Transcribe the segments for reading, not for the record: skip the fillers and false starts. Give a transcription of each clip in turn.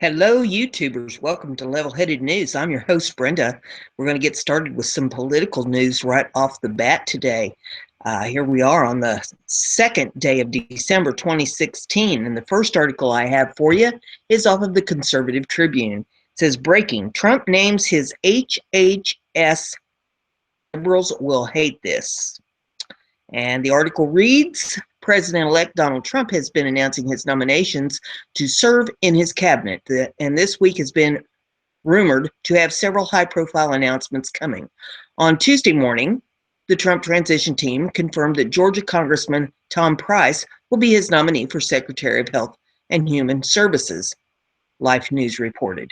Hello, YouTubers. Welcome to Level-Headed News. I'm your host, Brenda. We're going to get started with some political news right off the bat today. Here we are on the second day of December 2016, and the first article I have for you is off of the Conservative Tribune. It says, breaking, Trump names his HHS, liberals will hate this. And the article reads, President-elect Donald Trump has been announcing his nominations to serve in his cabinet, and this week has been rumored to have several high-profile announcements coming. On Tuesday morning, the Trump transition team confirmed that Georgia Congressman Tom Price will be his nominee for Secretary of Health and Human Services, Life News reported.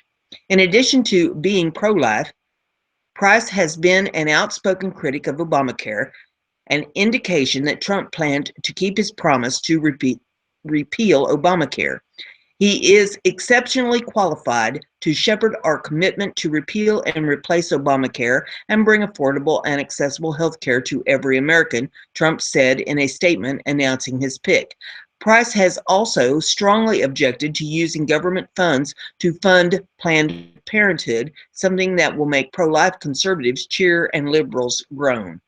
In addition to being pro-life, Price has been an outspoken critic of Obamacare, an indication that Trump planned to keep his promise to repeal Obamacare. He is exceptionally qualified to shepherd our commitment to repeal and replace Obamacare and bring affordable and accessible health care to every American, Trump said in a statement announcing his pick. Price has also strongly objected to using government funds to fund Planned Parenthood, something that will make pro-life conservatives cheer and liberals groan.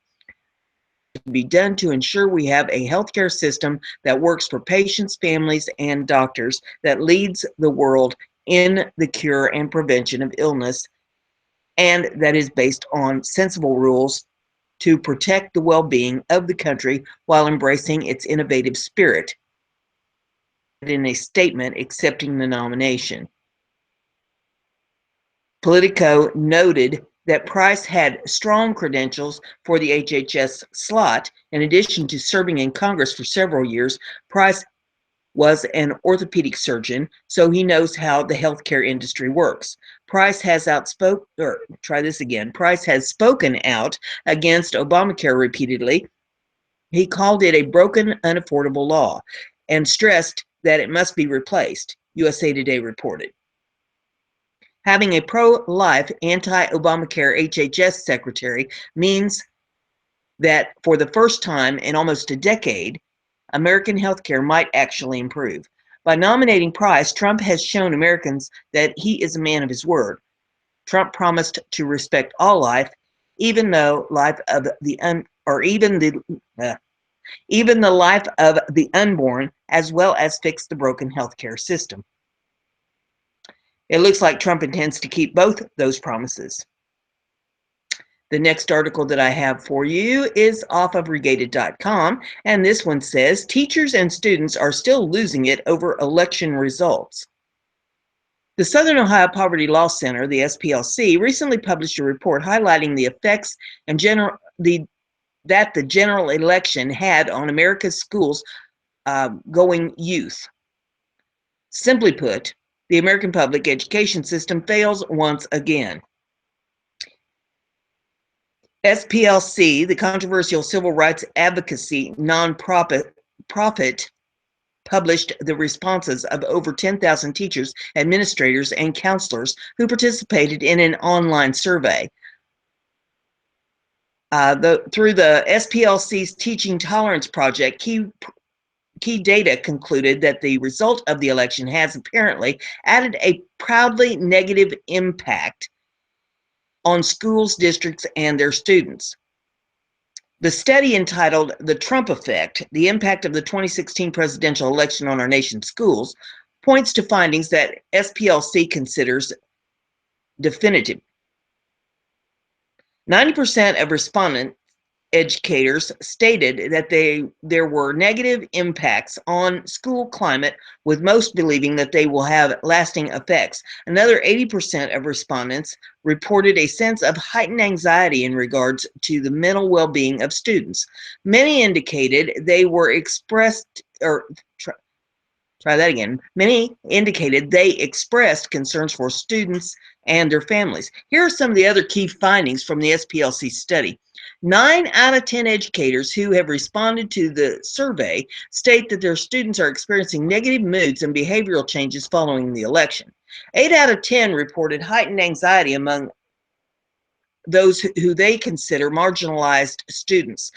To be done to ensure we have a healthcare system that works for patients, families, and doctors, that leads the world in the cure and prevention of illness, and that is based on sensible rules to protect the well-being of the country while embracing its innovative spirit, in a statement accepting the nomination. Politico noted that Price had strong credentials for the HHS slot. In addition to serving in Congress for several years, Price was an orthopedic surgeon, so he knows how the healthcare industry works. Price has Price has spoken out against Obamacare repeatedly. He called it a broken, unaffordable law and stressed that it must be replaced, USA Today reported. Having a pro-life, anti-Obamacare HHS secretary means that for the first time in almost a decade, American healthcare might actually improve. By nominating Price, Trump has shown Americans that he is a man of his word. Trump promised to respect all life, even the life of the life of the unborn, as well as fix the broken healthcare system. It looks like Trump intends to keep both those promises. The next article that I have for you is off of Regated.com, and this one says, teachers and students are still losing it over election results. The Southern Ohio Poverty Law Center, the SPLC, recently published a report highlighting the effects and that the general election had on America's schools going youth. Simply put, the American public education system fails once again. SPLC, the controversial civil rights advocacy nonprofit, published the responses of over 10,000 teachers, administrators, and counselors who participated in an online survey. Through the SPLC's Teaching Tolerance Project, key data concluded that the result of the election has apparently added a proudly negative impact on schools, districts, and their students. The study, entitled The Trump Effect, the Impact of the 2016 Presidential Election on Our Nation's Schools, points to findings that SPLC considers definitive. 90% of respondent educators stated that there were negative impacts on school climate, with most believing that they will have lasting effects. Another 80% of respondents reported a sense of heightened anxiety in regards to the mental well-being of students. Many indicated they expressed concerns for students and their families. Here are some of the other key findings from the SPLC study. 9 out of 10 educators who have responded to the survey state that their students are experiencing negative moods and behavioral changes following the election. 8 out of 10 reported heightened anxiety among those who they consider marginalized students.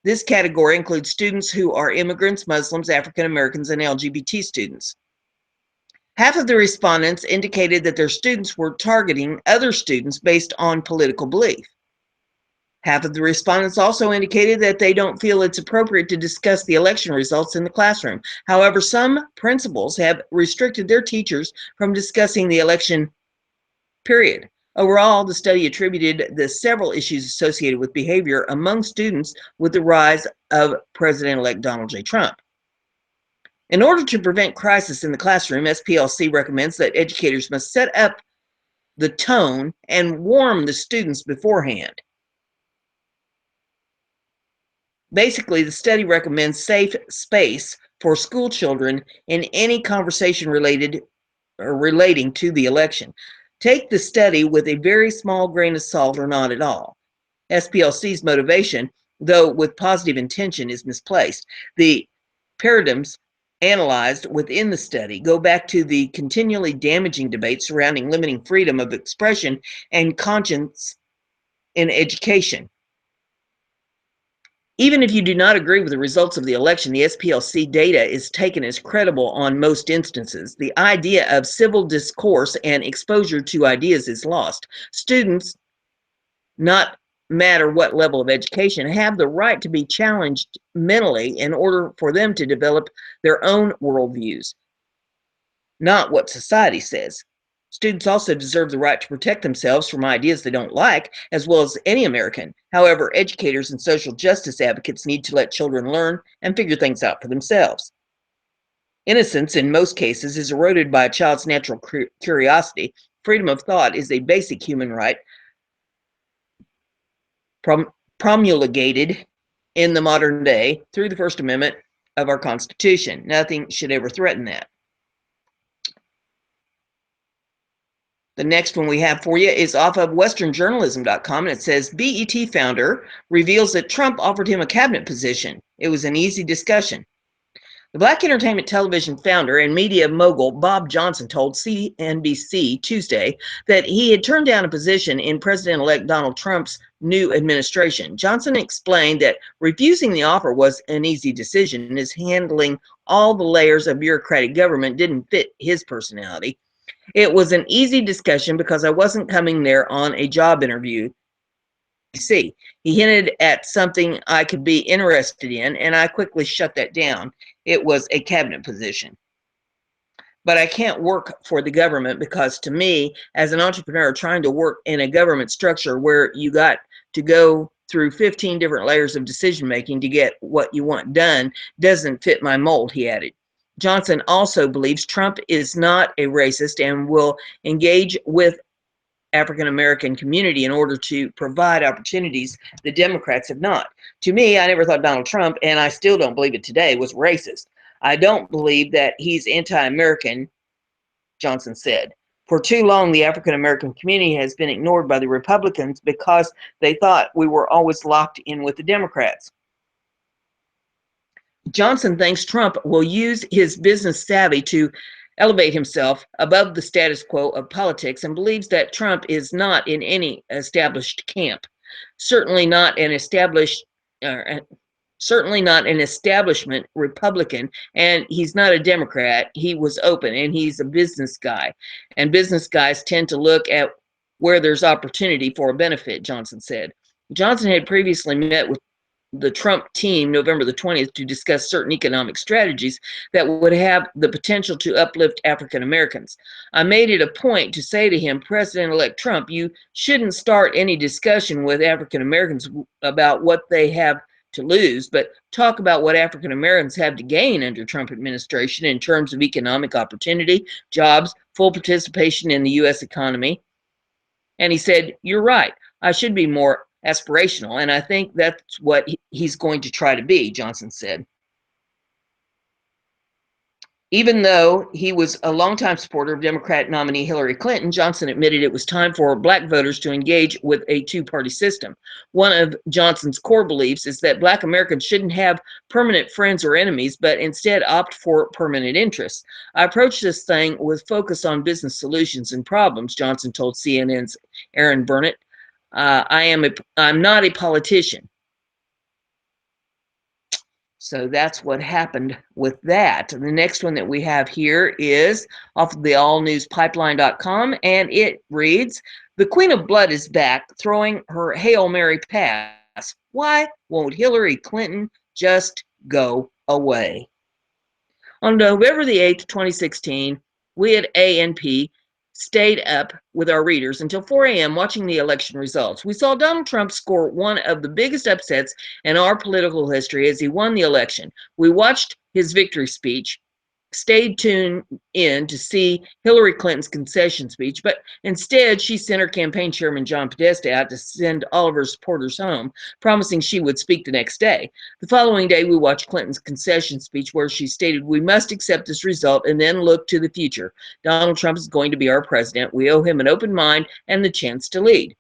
This category includes students who are immigrants, Muslims, African Americans, and LGBT students. Half of the respondents indicated that their students were targeting other students based on political belief. Half of the respondents also indicated that they don't feel it's appropriate to discuss the election results in the classroom. However, some principals have restricted their teachers from discussing the election period. Overall, the study attributed the several issues associated with behavior among students with the rise of President-elect Donald J. Trump. In order to prevent crisis in the classroom, SPLC recommends that educators must set up the tone and warn the students beforehand. Basically, the study recommends safe space for school children in any conversation related or relating to the election. Take the study with a very small grain of salt or not at all. SPLC's motivation, though with positive intention, is misplaced. The paradigms analyzed within the study go back to the continually damaging debate surrounding limiting freedom of expression and conscience in education. Even if you do not agree with the results of the election, the SPLC data is taken as credible on most instances. The idea of civil discourse and exposure to ideas is lost. Students, not matter what level of education, have the right to be challenged mentally in order for them to develop their own worldviews, not what society says. Students also deserve the right to protect themselves from ideas they don't like, as well as any American. However, educators and social justice advocates need to let children learn and figure things out for themselves. Innocence, in most cases, is eroded by a child's natural curiosity. Freedom of thought is a basic human right promulgated in the modern day through the First Amendment of our Constitution. Nothing should ever threaten that. The next one we have for you is off of westernjournalism.com, and it says BET founder reveals that Trump offered him a cabinet position. It was an easy discussion. The Black entertainment television founder and media mogul Bob Johnson told CNBC Tuesday that he had turned down a position in President-elect Donald Trump's new administration. Johnson explained that refusing the offer was an easy decision, as handling all the layers of bureaucratic government didn't fit his personality. It was an easy discussion because I wasn't coming there on a job interview. He hinted at something I could be interested in, and I quickly shut that down. It was a cabinet position. But I can't work for the government because, to me, as an entrepreneur, trying to work in a government structure where you got to go through 15 different layers of decision making to get what you want done doesn't fit my mold, he added. Johnson also believes Trump is not a racist and will engage with African American community in order to provide opportunities the Democrats have not. To me, I never thought Donald Trump, and I still don't believe it today, was racist. I don't believe that he's anti-American, Johnson said. For too long, the African American community has been ignored by the Republicans because they thought we were always locked in with the Democrats. Johnson thinks Trump will use his business savvy to elevate himself above the status quo of politics and believes that Trump is not in any established camp, certainly not an establishment Republican, and he's not a Democrat. He was open, and he's a business guy, and business guys tend to look at where there's opportunity for a benefit, Johnson said. Johnson had previously met with the Trump team November the 20th to discuss certain economic strategies that would have the potential to uplift African Americans. I made it a point to say to him, President-elect Trump, you shouldn't start any discussion with African Americans about what they have to lose, but talk about what African Americans have to gain under Trump administration in terms of economic opportunity, jobs, full participation in the U.S. economy. And he said, you're right. I should be more aspirational, and I think that's what he's going to try to be, Johnson said. Even though he was a longtime supporter of Democrat nominee Hillary Clinton, Johnson admitted it was time for Black voters to engage with a two-party system. One of Johnson's core beliefs is that Black Americans shouldn't have permanent friends or enemies, but instead opt for permanent interests. I approach this thing with focus on business solutions and problems, Johnson told CNN's Aaron Burnett. I'm not a politician. So that's what happened with that. The next one that we have here is off of the allnewspipeline.com, and it reads, "The Queen of Blood is back, throwing her Hail Mary pass. Why won't Hillary Clinton just go away?" On November the 8th, 2016, we at ANP stayed up with our readers until 4 a.m. watching the election results. We saw Donald Trump score one of the biggest upsets in our political history as he won the election. We watched his victory speech, stayed tuned in to see Hillary Clinton's concession speech, but instead she sent her campaign chairman John Podesta out to send all of her supporters home, promising she would speak the next day. The following day, we watched Clinton's concession speech where she stated, "We must accept this result and then look to the future. Donald Trump is going to be our president. We owe him an open mind and the chance to lead."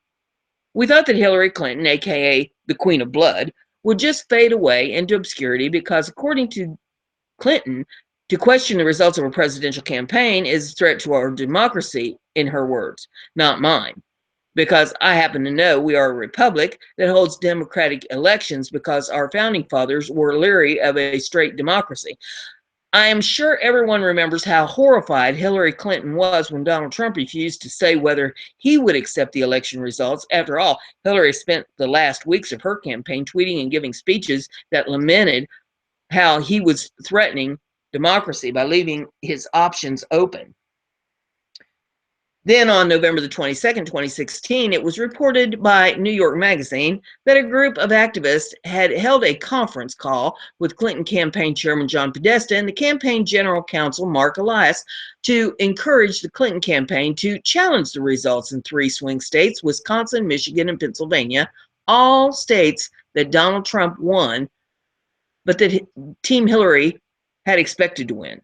We thought that Hillary Clinton, aka the Queen of Blood, would just fade away into obscurity because, according to Clinton, to question the results of a presidential campaign is a threat to our democracy, in her words, not mine. Because I happen to know we are a republic that holds democratic elections because our founding fathers were leery of a straight democracy. I am sure everyone remembers how horrified Hillary Clinton was when Donald Trump refused to say whether he would accept the election results. After all, Hillary spent the last weeks of her campaign tweeting and giving speeches that lamented how he was threatening democracy by leaving his options open. Then on November the 22nd, 2016, it was reported by New York Magazine that a group of activists had held a conference call with Clinton campaign chairman John Podesta and the campaign general counsel Mark Elias to encourage the Clinton campaign to challenge the results in 3 swing states, Wisconsin, Michigan, and Pennsylvania, all states that Donald Trump won, but that Team Hillary had expected to win.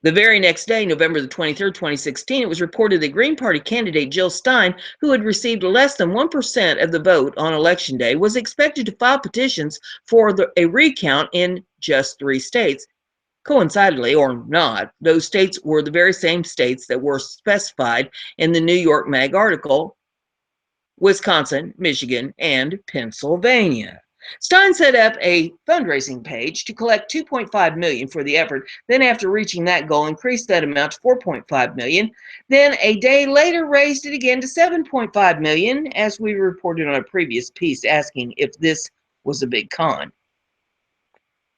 The very next day, November the 23rd, 2016, it was reported that Green Party candidate Jill Stein, who had received less than 1% of the vote on Election Day, was expected to file petitions for a recount in just 3 states. Coincidentally, or not, those states were the very same states that were specified in the New York Mag article: Wisconsin, Michigan, and Pennsylvania. Stein set up a fundraising page to collect $2.5 million for the effort. Then, after reaching that goal, increased that amount to $4.5 million. Then, a day later, raised it again to $7.5 million, as we reported on a previous piece asking if this was a big con.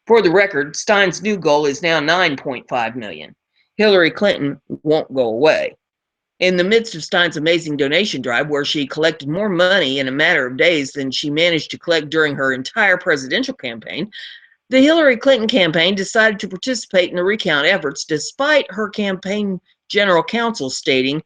For the record, Stein's new goal is now $9.5 million. Hillary Clinton won't go away. In the midst of Stein's amazing donation drive, where she collected more money in a matter of days than she managed to collect during her entire presidential campaign, the Hillary Clinton campaign decided to participate in the recount efforts despite her campaign general counsel stating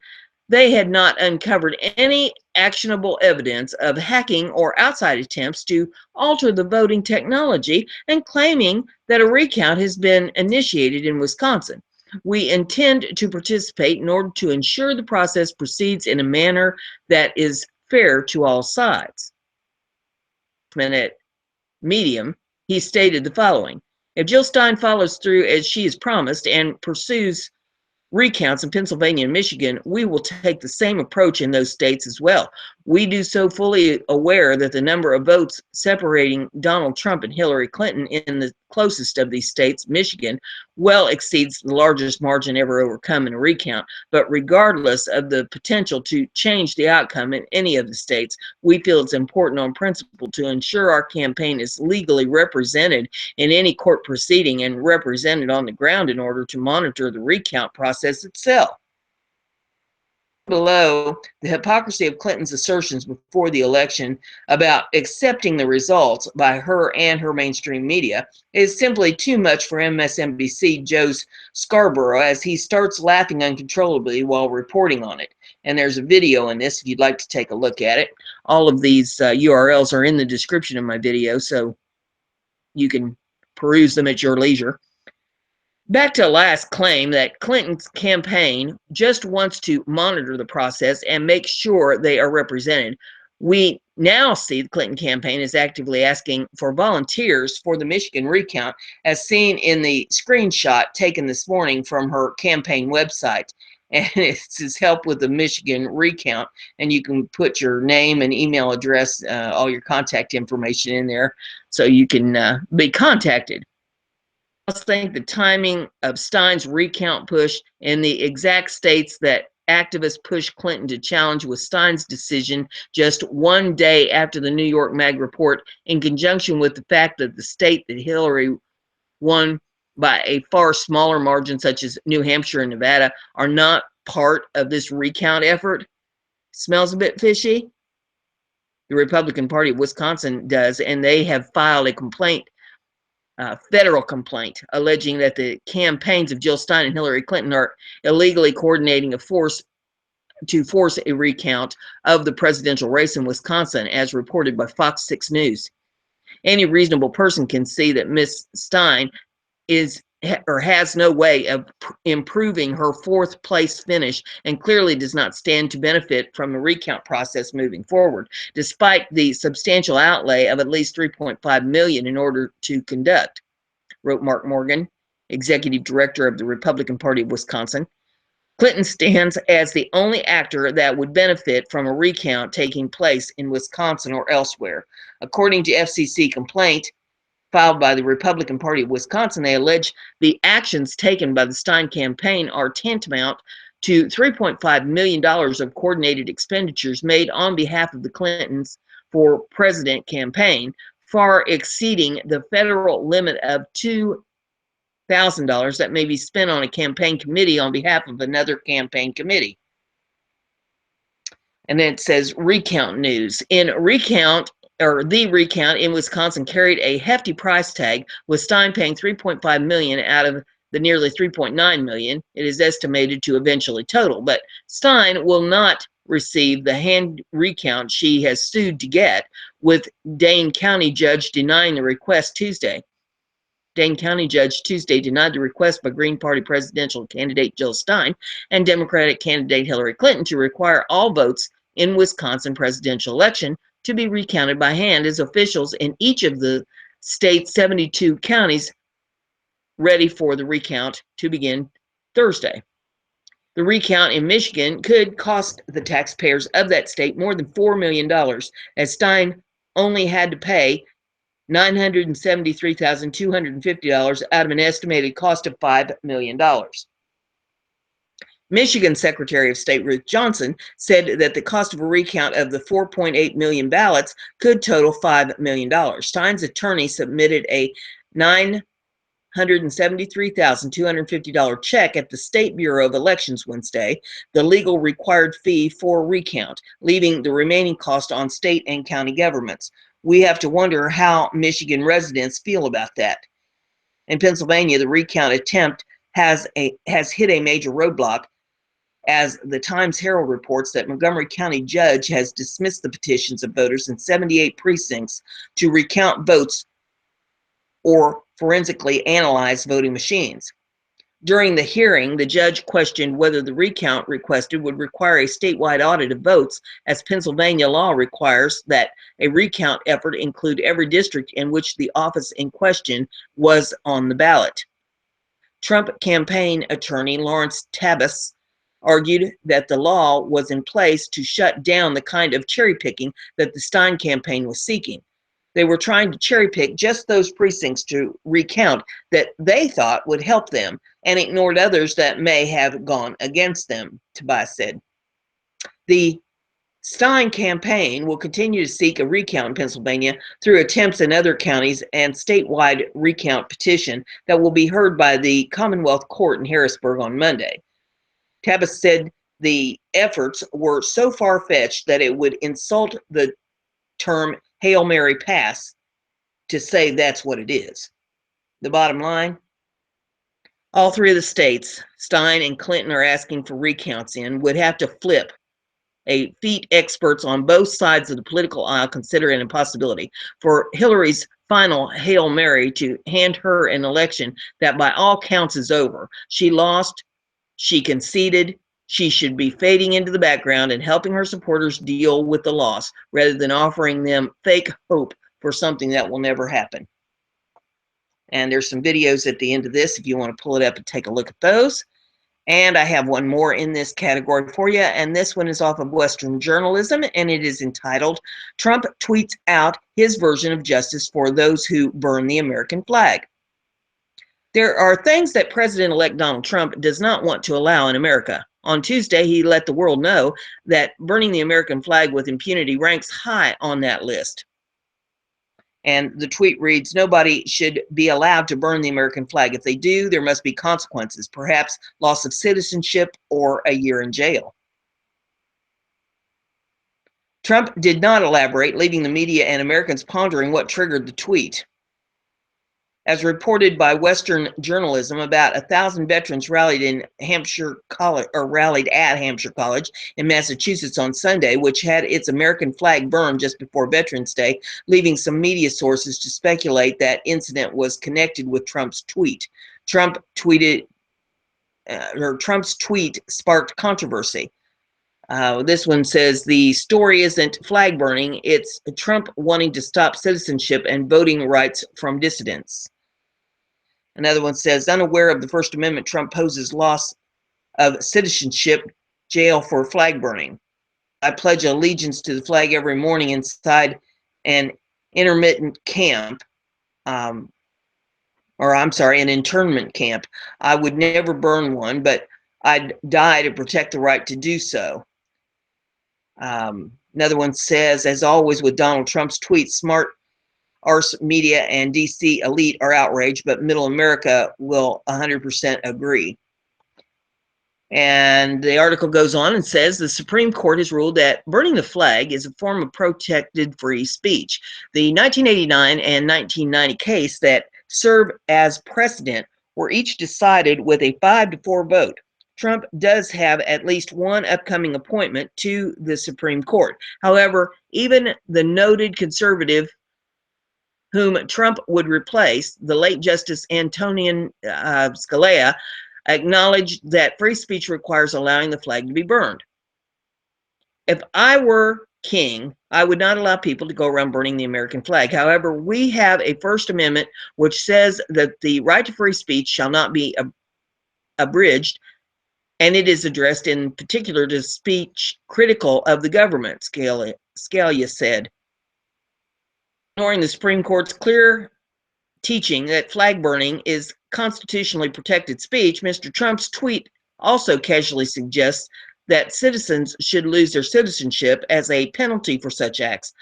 they had not uncovered any actionable evidence of hacking or outside attempts to alter the voting technology, and claiming that a recount has been initiated in Wisconsin. We intend to participate in order to ensure the process proceeds in a manner that is fair to all sides. At Medium, he stated the following: "If Jill Stein follows through as she has promised and pursues recounts in Pennsylvania and Michigan, we will take the same approach in those states as well. We do so fully aware that the number of votes separating Donald Trump and Hillary Clinton in the closest of these states, Michigan, well exceeds the largest margin ever overcome in a recount. But regardless of the potential to change the outcome in any of the states, we feel it's important on principle to ensure our campaign is legally represented in any court proceeding and represented on the ground in order to monitor the recount process itself." Below, the hypocrisy of Clinton's assertions before the election about accepting the results by her and her mainstream media is simply too much for MSNBC Joe's Scarborough, as he starts laughing uncontrollably while reporting on it. And there's a video in this if you'd like to take a look at it. All of these URLs are in the description of my video, so you can peruse them at your leisure. Back to last claim that Clinton's campaign just wants to monitor the process and make sure they are represented. We now see the Clinton campaign is actively asking for volunteers for the Michigan recount, as seen in the screenshot taken this morning from her campaign website. and it says help with the Michigan recount, and you can put your name and email address, all your contact information in there, so you can be contacted. I think the timing of Stein's recount push in the exact states that activists pushed Clinton to challenge with Stein's decision just one day after the New York Mag report, in conjunction with the fact that the state that Hillary won by a far smaller margin, such as New Hampshire and Nevada, are not part of this recount effort. Smells a bit fishy. The Republican Party of Wisconsin does, and they have filed a complaint, federal complaint, alleging that the campaigns of Jill Stein and Hillary Clinton are illegally coordinating to force a recount of the presidential race in Wisconsin, as reported by Fox 6 News. Any reasonable person can see that Ms. Stein is or has no way of improving her fourth place finish, and clearly does not stand to benefit from the recount process moving forward, despite the substantial outlay of at least $3.5 million in order to conduct, wrote Mark Morgan, executive director of the Republican Party of Wisconsin. Clinton stands as the only actor that would benefit from a recount taking place in Wisconsin or elsewhere. According to FCC complaint filed by the Republican Party of Wisconsin, they allege the actions taken by the Stein campaign are tantamount to $3.5 million of coordinated expenditures made on behalf of the Clintons for president campaign, far exceeding the federal limit of $2,000 that may be spent on a campaign committee on behalf of another campaign committee. And then it says recount news. The recount in Wisconsin carried a hefty price tag, with Stein paying $3.5 million out of the nearly $3.9 million it is estimated to eventually total. But Stein will not receive the hand recount she has sued to get, with Dane County judge denying the request Tuesday. Dane County judge Tuesday denied the request by Green Party presidential candidate Jill Stein and Democratic candidate Hillary Clinton to require all votes in Wisconsin presidential election to be recounted by hand, as officials in each of the state's 72 counties ready for the recount to begin Thursday. The recount in Michigan could cost the taxpayers of that state more than $4 million, as Stein only had to pay $973,250 out of an estimated cost of $5 million. Michigan Secretary of State Ruth Johnson said that the cost of a recount of the 4.8 million ballots could total $5 million. Stein's attorney submitted a $973,250 check at the State Bureau of Elections Wednesday, the legal required fee for recount, leaving the remaining cost on state and county governments. We have to wonder how Michigan residents feel about that. In Pennsylvania, the recount attempt has hit a major roadblock, as the Times-Herald reports that Montgomery County judge has dismissed the petitions of voters in 78 precincts to recount votes or forensically analyze voting machines. During the hearing, the judge questioned whether the recount requested would require a statewide audit of votes, as Pennsylvania law requires that a recount effort include every district in which the office in question was on the ballot. Trump campaign attorney Lawrence Tabas argued that the law was in place to shut down the kind of cherry picking that the Stein campaign was seeking. They were trying to cherry pick just those precincts to recount that they thought would help them, and ignored others that may have gone against them, Tobias said. The Stein campaign will continue to seek a recount in Pennsylvania through attempts in other counties and statewide recount petition that will be heard by the Commonwealth Court in Harrisburg on Monday. Tabas said the efforts were so far-fetched that it would insult the term Hail Mary pass to say that's what it is. The bottom line, all three of the states Stein and Clinton are asking for recounts in would have to flip a feat experts on both sides of the political aisle consider an impossibility. For Hillary's final Hail Mary to hand her an election that by all counts is over. She lost, she conceded, she should be fading into the background and helping her supporters deal with the loss, rather than offering them fake hope for something that will never happen. And there's some videos at the end of this if you want to pull it up and take a look at those. And I have one more in this category for you, and this one is off of Western Journalism, and it is entitled, Trump Tweets Out His Version of Justice for Those Who Burn the American Flag. There are things that President-elect Donald Trump does not want to allow in America. On Tuesday, he let the world know that burning the American flag with impunity ranks high on that list. And the tweet reads, nobody should be allowed to burn the American flag. If they do, there must be consequences, perhaps loss of citizenship or a year in jail. Trump did not elaborate, leaving the media and Americans pondering what triggered the tweet. As reported by Western Journalism, about 1,000 veterans rallied in Hampshire College, or rallied at Hampshire College in Massachusetts on Sunday, which had its American flag burned just before Veterans Day, leaving some media sources to speculate that incident was connected with Trump's tweet. Trump's tweet sparked controversy. This one says the story isn't flag burning, it's Trump wanting to stop citizenship and voting rights from dissidents. Another one says, unaware of the First Amendment, Trump poses loss of citizenship, jail for flag burning. I pledge allegiance to the flag every morning inside an intermittent camp, an internment camp. I would never burn one, but I'd die to protect the right to do so. Another one says, as always with Donald Trump's tweets, smart arse media and DC elite are outraged, but middle America will 100% agree. And the article goes on and says the Supreme Court has ruled that burning the flag is a form of protected free speech. The 1989 and 1990 case that serve as precedent were each decided with a 5-4 vote. Trump does have at least one upcoming appointment to the Supreme Court. However, even the noted conservative whom Trump would replace, the late Justice Antonin Scalia, acknowledged that free speech requires allowing the flag to be burned. If I were king, I would not allow people to go around burning the American flag. However, we have a First Amendment which says that the right to free speech shall not be abridged, and it is addressed in particular to speech critical of the government, Scalia said. Ignoring the Supreme Court's clear teaching that flag burning is constitutionally protected speech, Mr. Trump's tweet also casually suggests that citizens should lose their citizenship as a penalty for such acts.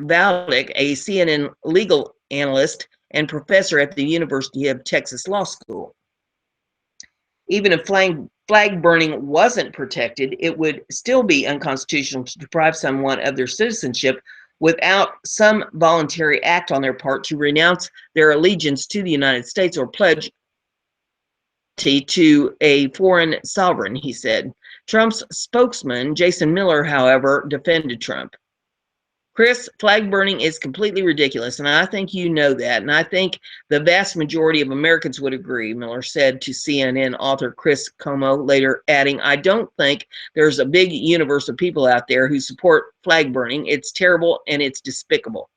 Valdick, a CNN legal analyst and professor at the University of Texas Law School. Even if flag burning wasn't protected, it would still be unconstitutional to deprive someone of their citizenship without some voluntary act on their part to renounce their allegiance to the United States or pledge to a foreign sovereign, he said. Trump's spokesman, Jason Miller, however, defended Trump. Chris, flag burning is completely ridiculous, and I think you know that, and I think the vast majority of Americans would agree, Miller said to CNN author Chris Como, later adding, I don't think there's a big universe of people out there who support flag burning. It's terrible and it's despicable.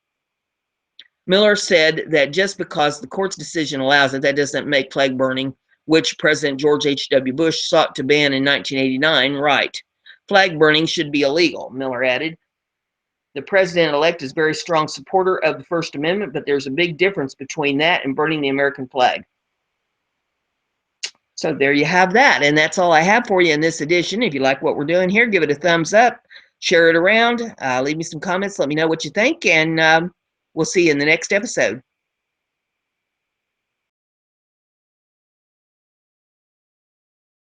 Miller said that just because the court's decision allows it, that doesn't make flag burning, which President George H.W. Bush sought to ban in 1989, right. Flag burning should be illegal, Miller added. The president-elect is a very strong supporter of the First Amendment, but there's a big difference between that and burning the American flag. So there you have that, and that's all I have for you in this edition. If you like what we're doing here, give it a thumbs up, share it around, leave me some comments, let me know what you think, and we'll see you in the next episode.